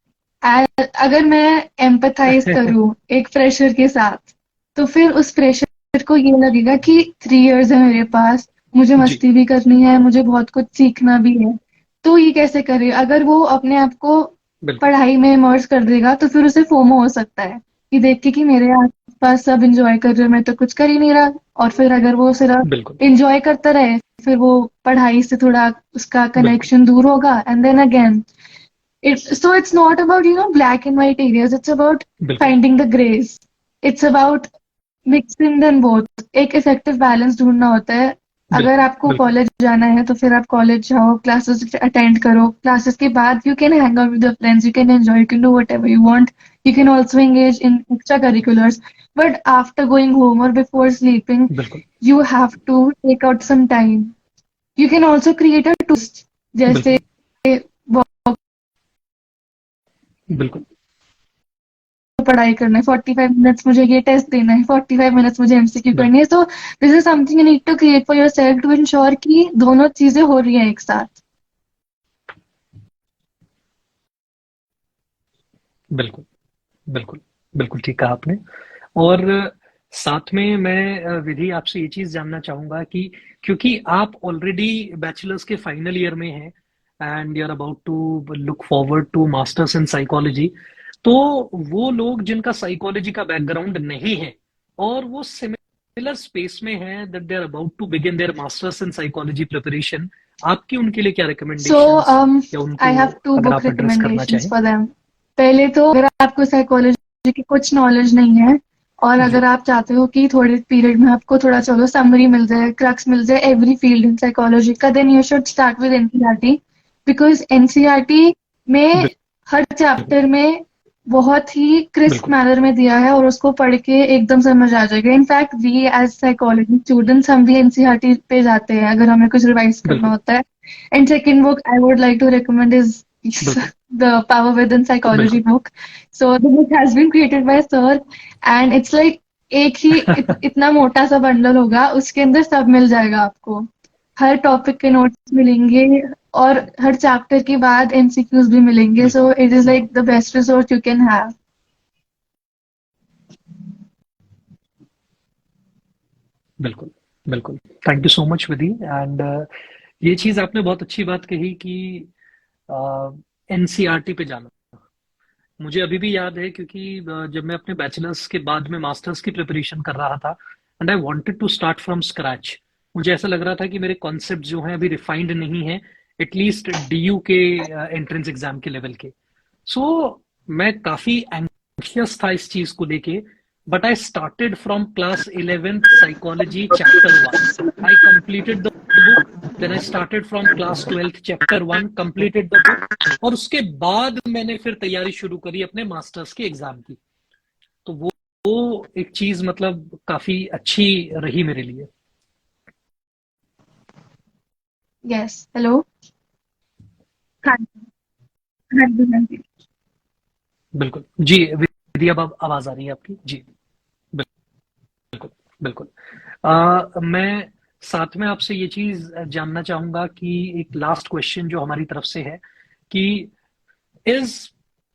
अगर मैं एम्पथाइज करूं एक फ्रेशर के साथ, तो फिर उस फ्रेशर को ये लगेगा कि 3 years है मेरे पास, मुझे जी मस्ती भी करनी है, मुझे बहुत कुछ सीखना भी है. तो ये कैसे करे? अगर वो अपने आप को बिल्कुल पढ़ाई में इमर्स कर देगा, तो फिर उसे फोमो हो सकता है कि देख के कि मेरे आसपास सब इंजॉय कर रहे हैं, मैं तो कुछ कर ही नहीं रहा. और फिर अगर वो सिर्फ बिल्कुल इंजॉय करता रहे, फिर वो पढ़ाई से थोड़ा उसका बिल्कुल कनेक्शन दूर होगा. And then again it's not about black and white areas. It's about बिल्कुल finding the grays. It's about mixing them both. एक इफेक्टिव बैलेंस ढूंढना होता है अगर आपको बिल्कुल कॉलेज जाना है तो फिर आप कॉलेज जाओ, क्लासेस अटेंड करो, क्लासेस के बाद you can hang out with your friends, you can enjoy, you can do whatever you want, you can also engage in extracurriculars, but after going home or before sleeping बिल्कुल you have to take out some time. You can also create a twist, जैसे बिल्कुल बिल्कुल पढ़ाई करना है 45 minutes मुझे ये test देना है, 45 मिनट्स मुझे एमसीक्यू करनी है, तो this is something you need to create for yourself to ensure कि दोनों चीजें हो रही हैं एक साथ. बिल्कुल बिल्कुल बिल्कुल ठीक कहा आपने। और साथ में मैं विधि आपसे ये चीज जानना चाहूंगा कि क्योंकि आप ऑलरेडी बैचलर्स के फाइनल ईयर में हैं and you are about to look forward to masters in psychology, तो वो लोग जिनका साइकोलॉजी का बैकग्राउंड नहीं है और वो सिमिलर स्पेस में है that they are about to begin their masters in psychology preparation, आपकी उनके लिए क्या So रिकमेंडेशंस या I have उनको 2 अगर book आप एड्रेस करना recommendations चाहें? for them. पहले तो अगर आपको साइकोलॉजी की कुछ नॉलेज नहीं है और जी अगर आप चाहते हो कि थोड़े पीरियड में आपको थोड़ा चलो समरी मिल जाए, क्रक्स मिल जाए एवरी फील्ड इन साइकोलॉजी का, then you should start with NCERT, because NCERT में हर चैप्टर में बहुत ही क्रिस्प बिल्कुल मैनर में दिया है और उसको पढ़ के एकदम समझ आ जाएगा. In fact we as psychology students हम भी एनसीईआरटी पे जाते हैं अगर हमें कुछ रिवाइज करना बिल्कुल होता है. And second book I would like to recommend is बिल्कुल The Power Within Psychology बिल्कुल book. So the book has been created by Sir, and it's like एक ही इतना मोटा सा बंडल होगा, उसके अंदर सब मिल जाएगा आपको. हर टॉपिक के नोट्स मिलेंगे और हर चैप्टर के बाद एमसीक्यूज भी मिलेंगे. बिल्कुल so it is like the best resource you can have. बिल्कुल बिल्कुल thank you so much Vidhi. And ये चीज आपने बहुत अच्छी बात कही कि एनसीईआरटी पे जाना, मुझे अभी भी याद है क्योंकि जब मैं अपने बैचलर्स के बाद में मास्टर्स की प्रिपरेशन कर रहा था and I wanted to start from scratch, मुझे ऐसा लग रहा था कि मेरे कॉन्सेप्ट जो हैं अभी रिफाइंड नहीं है एटलीस्ट डीयू के एंट्रेंस एग्जाम के लेवल के। सो मैं काफी एंशियस था इस चीज को लेके, but I started from class 11th psychology chapter 1. I completed the book, then I started from class 12th chapter 1, completed the book, और उसके बाद मैंने फिर तैयारी शुरू करी अपने मास्टर्स के एग्जाम की। तो वो एक चीज मतलब काफी अच्छी रही मेरे लिए। Yes hello. हाँ हाँ जी हाँ जी. बिल्कुल जी विधि, अब आवाज आ रही है आपकी जी। बिल्कुल बिल्कुल। मैं साथ में आपसे ये चीज जानना चाहूंगा कि एक लास्ट क्वेश्चन जो हमारी तरफ से है कि इज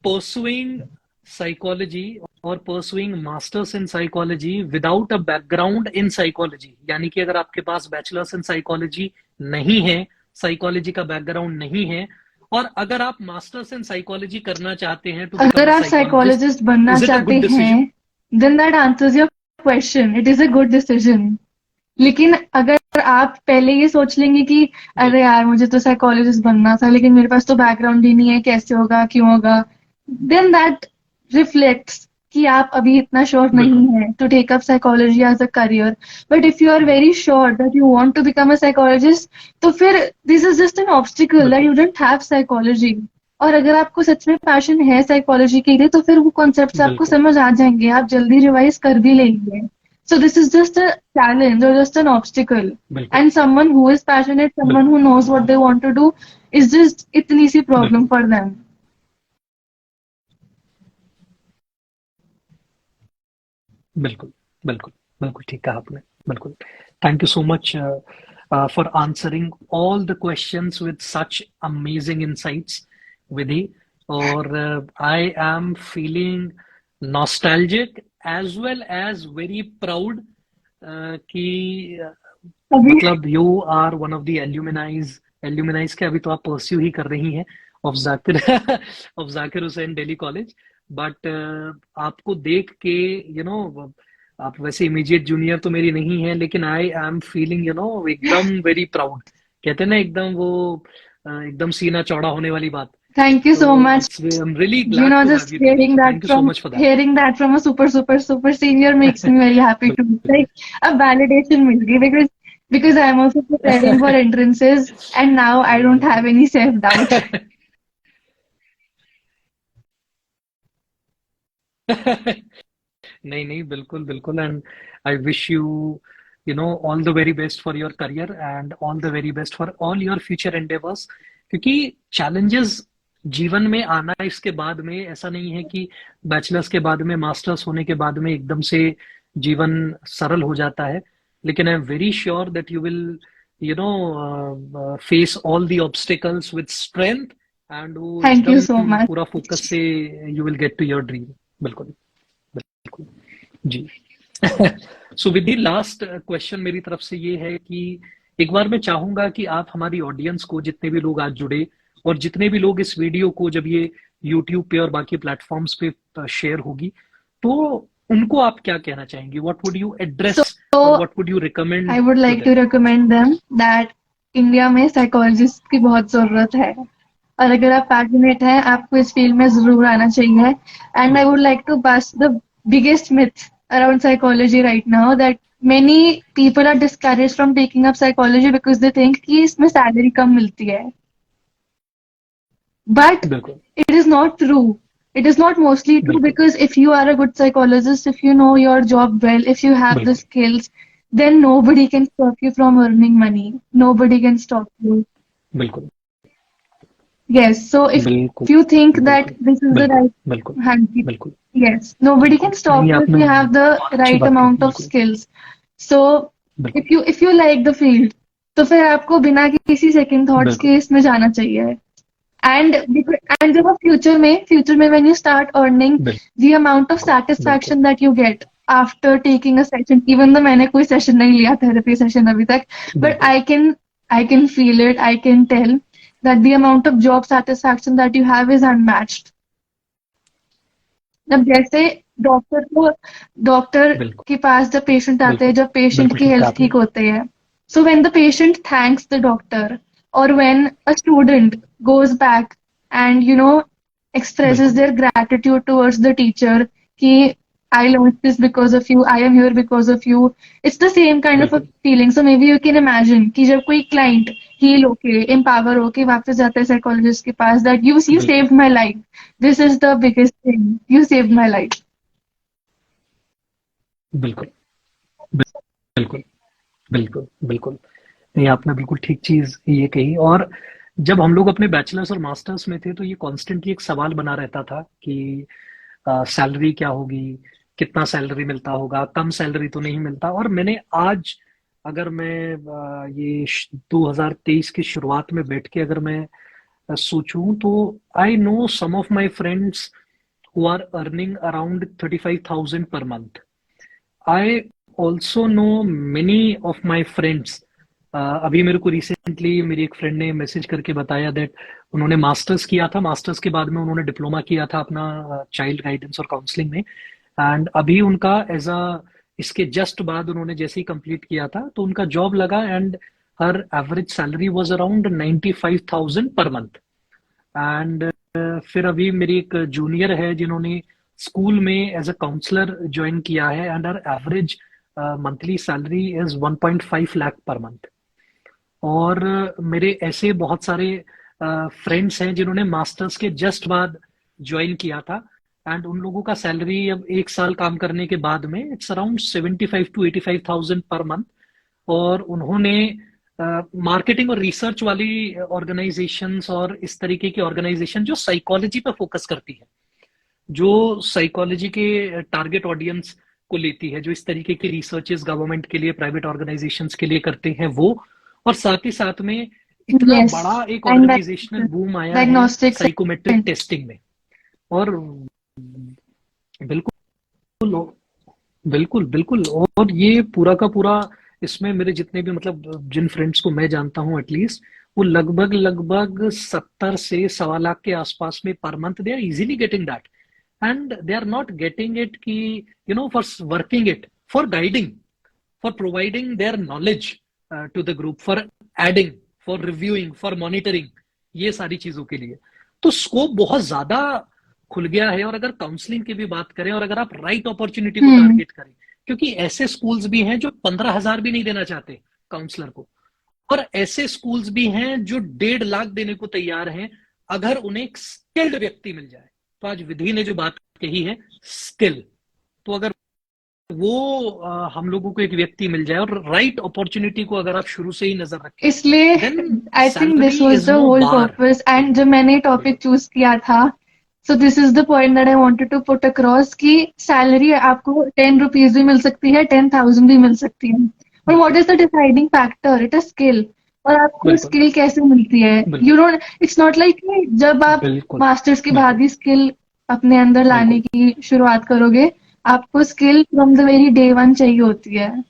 परसुइंग साइकोलॉजी और pursuing masters in psychology without a background in psychology, यानी कि अगर आपके पास बैचलर्स इन साइकोलॉजी नहीं है, साइकोलॉजी का बैकग्राउंड नहीं है, और अगर आप मास्टर्स इन साइकोलॉजी करना चाहते हैं टू बिकम अगर अ आप साइकोलॉजिस्ट, साइकोलॉजिस्ट बनना इज इट अ चाहते गुड डिसीजन? हैं then that answers your question. It is a good decision. लेकिन अगर आप पहले ये सोच लेंगे कि अरे यार मुझे तो साइकोलॉजिस्ट बनना था लेकिन मेरे पास तो बैकग्राउंड ही नहीं है, कैसे होगा क्यों होगा, then that reflects कि आप अभी इतना श्योर नहीं बिल्कुल है to take up psychology as a career. But if you are very sure that you want to become a psychologist, तो फिर this is just an obstacle that बिल्कुल you don't have psychology. और अगर आपको सच में पैशन है psychology के लिए तो फिर वो कॉन्सेप्ट्स आपको बिल्कुल समझ आ जाएंगे, आप जल्दी रिवाइज कर भी लेंगे. So this is just a challenge or just an obstacle. बिल्कुल And someone who is passionate, someone बिल्कुल who knows what they want to do, is just itni C problem बिल्कुल for them. बिल्कुल बिल्कुल बिल्कुल ठीक कहा आपने। बिल्कुल thank you so much for answering all the questions with such amazing insights Vidhi, और I am feeling nostalgic as well as very proud कि अभी मतलब you are one of the alumni के अभी तो आप परस्यू ही कर रही हैं of Zakir of Zakir Hussain Delhi college, but आपको देख के यू नो आप वैसे इमीडिएट जूनियर तो मेरी नहीं है लेकिन I am feeling you know एकदम वेरी प्राउड, कहते हैं ना एकदम वो एकदम सीना चौड़ा होने वाली बात। thank you so तो much. It's I am really You glad know, to have just you today, so thank you so much for that. hearing that from a super senior makes me very happy too. Like a validation मिल गई because because I'm also preparing for entrances, and now I don't have any self-doubt. नहीं नहीं, बिल्कुल बिल्कुल, and I wish you, you know, all the very best for your career and all the very best for all your future endeavours. क्योंकि challenges जीवन में आना, इसके बाद में ऐसा नहीं है कि बैचलर्स के बाद में, मास्टर्स होने के बाद में एकदम से जीवन सरल हो जाता है। लेकिन I am very sure that you will, you know, face all the obstacles with strength, and वो Thank you एकदम so much. पूरा फोकस से you will get to your dream. बिल्कुल बिल्कुल जी। So with the last question मेरी तरफ से ये है कि एक बार मैं चाहूंगा कि आप हमारी ऑडियंस को, जितने भी लोग आज जुड़े और जितने भी लोग इस वीडियो को जब ये यूट्यूब पे और बाकी प्लेटफॉर्म्स पे शेयर होगी, तो उनको आप क्या कहना चाहेंगे? व्हाट वुड यू एड्रेस और So what would you recommend I would to like them? to recommend them that India में साइकोलॉजिस्ट की बहुत जरूरत है, और अगर आप पैशनेट हैं आपको इस फील्ड में जरूर आना चाहिए। And I would like to bust the biggest myth around psychology right now, that many people are discourage from taking up psychology because they think कि इसमें सैलरी कम मिलती है, बट बिल्कुल it is not true. It is not mostly true बिल्कुल because if you are a good psychologist, if you know your job well, if you have the बिल्कुल skills, then nobody can stop you from earning money. Nobody can stop you. बिल्कुल Yes. So if बिल्कुल you think that बिल्कुल this is the बिल्कुल right बिल्कुल handy, बिल्कुल yes, nobody can बिल्कुल। stop नहीं, you if आपने you have the बहुत अच्छी right बात कही। amount of बिल्कुल skills. So बिल्कुल if you like the field, तो फिर आपको बिना किसी second thoughts बिल्कुल के इसमें जाना चाहिए। And जब आप फ्यूचर में when you start earning, बिल्कुल the amount of बिल्कुल satisfaction that you get after taking a session, even though मैंने कोई सेशन नहीं लिया थेरेपी सेशन अभी तक, but बिल्कुल I can feel it, I can tell that the amount of job satisfaction that you have is unmatched. अब जैसे doctor बिल्कुल के पास जब पेशेंट आते हैं, बिल्कुल जब पेशेंट बिल्कुल की ठीक कहा हेल्थ आपने। ठीक होती है, so when the patient thanks the doctor, और when a student goes back and expresses बिल्कुल their gratitude towards the teacher कि I learned this because of you, I am here because of you, it's the same kind of a बिल्कुल feeling. So maybe you can imagine कि जब कोई client heal होके empower होके वापस जाता है psychologist के पास, that you बिल्कुल saved my life, this is the biggest thing, you saved my life. बिल्कुल बिल्कुल बिल्कुल बिल्कुल। नहीं, आपने बिल्कुल ठीक चीज ये कही। और जब हम लोग अपने बैचलर्स और मास्टर्स में थे तो ये कॉन्स्टेंटली एक सवाल बना रहता था कि सैलरी क्या होगी, कितना सैलरी मिलता होगा, कम सैलरी तो नहीं मिलता। और मैंने आज, अगर मैं 2023 की शुरुआत में बैठ के अगर मैं सोचूं, तो I know some of my friends who are earning around 35,000 per month. I also know many of my friends. अभी मेरे को रिसेंटली मेरी एक फ्रेंड ने मैसेज करके बताया दैट उन्होंने मास्टर्स किया था, मास्टर्स के बाद में उन्होंने डिप्लोमा किया था अपना चाइल्ड गाइडेंस और काउंसलिंग में। एंड अभी उनका एज अ, इसके जस्ट बाद उन्होंने जैसे ही कंप्लीट किया था तो उनका जॉब लगा, and her average salary was around 95,000 per month. And फिर अभी मेरी एक जूनियर है जिन्होंने स्कूल में एज अ काउंसलर ज्वाइन किया है, and her average monthly salary is 1.5 lakh per month. और मेरे ऐसे बहुत सारे फ्रेंड्स हैं जिन्होंने मास्टर्स के जस्ट बाद ज्वाइन किया था, एंड उन लोगों का सैलरी अब एक साल काम करने के बाद में it's around 75 to 85,000 per month. और उन्होंने मार्केटिंग और रिसर्च वाली ऑर्गेनाइजेशंस और इस तरीके की ऑर्गेनाइजेशन जो साइकोलॉजी पर फोकस करती है, जो साइकोलॉजी के टारगेट ऑडियंस को लेती है, जो इस तरीके की रिसर्चेस गवर्नमेंट के लिए, प्राइवेट ऑर्गेनाइजेशंस के लिए करते हैं वो। और साथ ही साथ में इतना Yes, बड़ा एक and ऑर्गेनाइजेशनल बूम आया है diagnostics साइकोमेट्रिक and टेस्टिंग में। और बिल्कुल बिल्कुल बिल्कुल। और ये पूरा का पूरा, इसमें मेरे जितने भी, मतलब जिन फ्रेंड्स को मैं जानता हूँ एटलीस्ट, वो लगभग लगभग 70 से 1.25 लाख के आसपास में पर month they are easily getting that. And they are not getting it कि for working it, for guiding, for providing their knowledge to the group, for aiding, for reviewing, for monitoring, ये सारी चीजों के लिए। तो स्कोप बहुत ज्यादा खुल गया है। और अगर काउंसलिंग की भी बात करें, और अगर आप राइट अपॉर्चुनिटी को टारगेट करें, क्योंकि ऐसे स्कूल्स भी हैं जो 15,000 भी नहीं देना चाहते, काउंसलर को, और ऐसे स्कूल्स भी हैं जो 1.5 लाख देने को तैयार हैं अगर उन्हें एक स्किल्ड व्यक्ति मिल जाए। तो आज विधि ने जो बात कही है स्किल, तो अगर वो हम लोगों को एक व्यक्ति मिल जाए और राइट अपॉर्चुनिटी को अगर आप शुरू से ही नजर रखें, इसलिए I think this was the whole purpose. And जब मैंने टॉपिक चूज किया था, so this is the point that I wanted to put across कि सैलरी आपको 10 रुपीज भी मिल सकती है, 10,000 भी मिल सकती है, और what is the deciding factor? It is skill. और आपको स्किल कैसे मिलती है? You don't, it's not like जब आप मास्टर्स के बाद ही स्किल अपने अंदर लाने की शुरुआत करोगे, आपको skill from the very day one चाहिए होती है।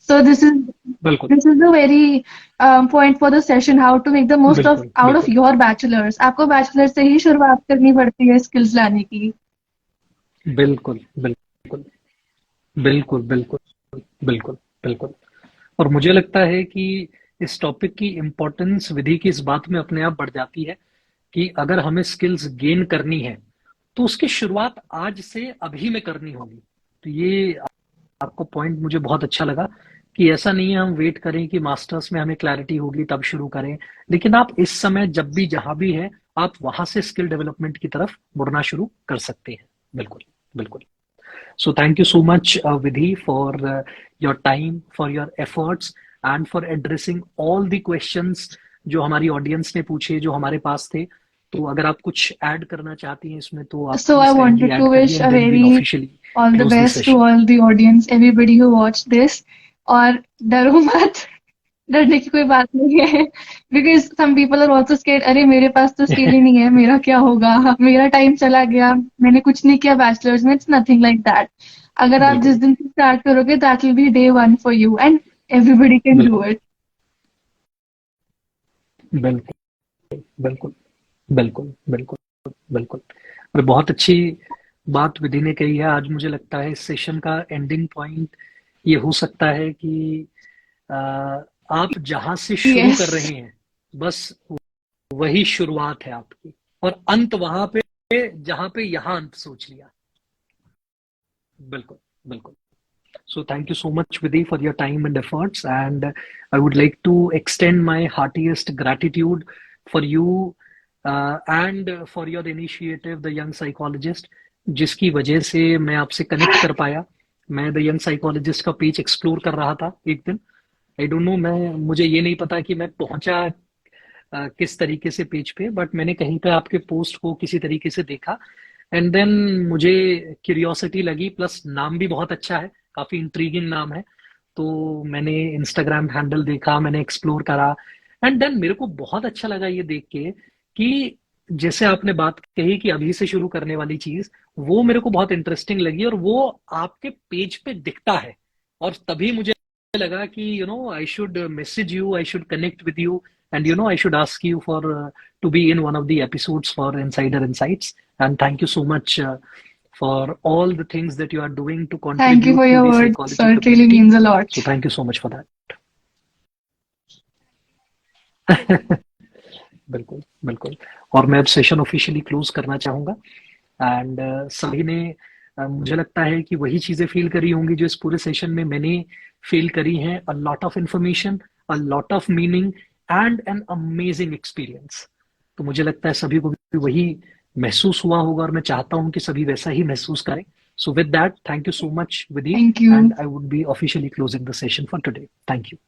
So this is the very point for the session, how to make the most of out of your bachelors. आपको बैचलर से ही शुरुआत करनी पड़ती है स्किल्स लाने की। बिल्कुल बिल्कुल बिल्कुल बिल्कुल बिल्कुल बिल्कुल। और मुझे लगता है कि इस टॉपिक की इम्पोर्टेंस विधि की इस बात में अपने आप बढ़ जाती है कि अगर हमें स्किल्स गेन करनी है तो उसकी शुरुआत आज से अभी में करनी होगी। तो ये आपको पॉइंट मुझे बहुत अच्छा लगा कि ऐसा नहीं है हम वेट करें कि मास्टर्स में हमें क्लैरिटी होगी तब शुरू करें, लेकिन आप इस समय जब भी जहां भी है आप वहां से स्किल डेवलपमेंट की तरफ मुड़ना शुरू कर सकते हैं। बिल्कुल बिल्कुल। So thank you so much, Vidhi, for your time, for your efforts, and for addressing all the questions जो हमारी ऑडियंस ने पूछे, जो हमारे पास थे। तो अगर आप कुछ ऐड करना चाहती हैं इसमें तो आप So I wanted to wish a very all the best to all the audience, everybody who watched this. और डरो मत, डरने की कोई बात नहीं है, because some people are also scared, अरे मेरे पास तो स्किल ही नहीं है, मेरा क्या होगा, मेरा टाइम चला गया, मैंने कुछ नहीं किया बैचलर्स में। It's nothing like that. अगर आप जिस दिन से स्टार्ट करोगे that will be day one for you and everybody can do it. बिल्कुल बिल्कुल बिल्कुल बिल्कुल बिल्कुल। और बहुत अच्छी बात विधि ने कही है। आज मुझे लगता है इस सेशन का एंडिंग पॉइंट ये हो सकता है कि आप जहां से शुरू कर रहे हैं बस वही शुरुआत है आपकी, और अंत वहां पे जहां पे यहां अंत सोच लिया। बिल्कुल बिल्कुल। So thank you so much, Vidhi, for your time and efforts, and I would like to extend my heartiest gratitude for you and for your initiative, The Young Psychologist, जिसकी वजह से मैं आपसे कनेक्ट कर पाया। मैं द यंग साइकोलॉजिस्ट का page explore कर रहा था एक दिन, आई डोंट नो, मुझे ये नहीं पता कि मैं पहुंचा किस तरीके से पेज पे, बट मैंने कहीं पे आपके पोस्ट को किसी तरीके से देखा एंड देन मुझे क्यूरियोसिटी लगी, प्लस नाम भी बहुत अच्छा है, काफी इंट्रीगिंग नाम है। तो मैंने इंस्टाग्राम हैंडल देखा, मैंने एक्सप्लोर करा एंड देन मेरे को बहुत अच्छा लगा ये देख के कि जैसे आपने बात कही कि अभी से शुरू करने वाली चीज, वो मेरे को बहुत इंटरेस्टिंग लगी और वो आपके पेज पे दिखता है। और तभी मुझे लगा कि I should message you, I should connect with you, and I should ask you for to be in one of the episodes for Insider Insights. And thank you so much for all the things that you are doing to contribute. Thank you for your words, sir. It really means a lot. So thank you so much for that. बिल्कुल बिल्कुल। और मैं अब session officially close करना चाहूंगा and सभी ने मुझे लगता है कि वही चीजें फील करी होंगी जो इस पूरे सेशन में मैंने फील करी हैं। A lot of information, a lot of meaning and an amazing experience. तो मुझे लगता है सभी को भी वही महसूस हुआ होगा और मैं चाहता हूं कि सभी वैसा ही महसूस करें। So with that, thank you so much Vidhi, and I would be officially closing the session for today. Thank you.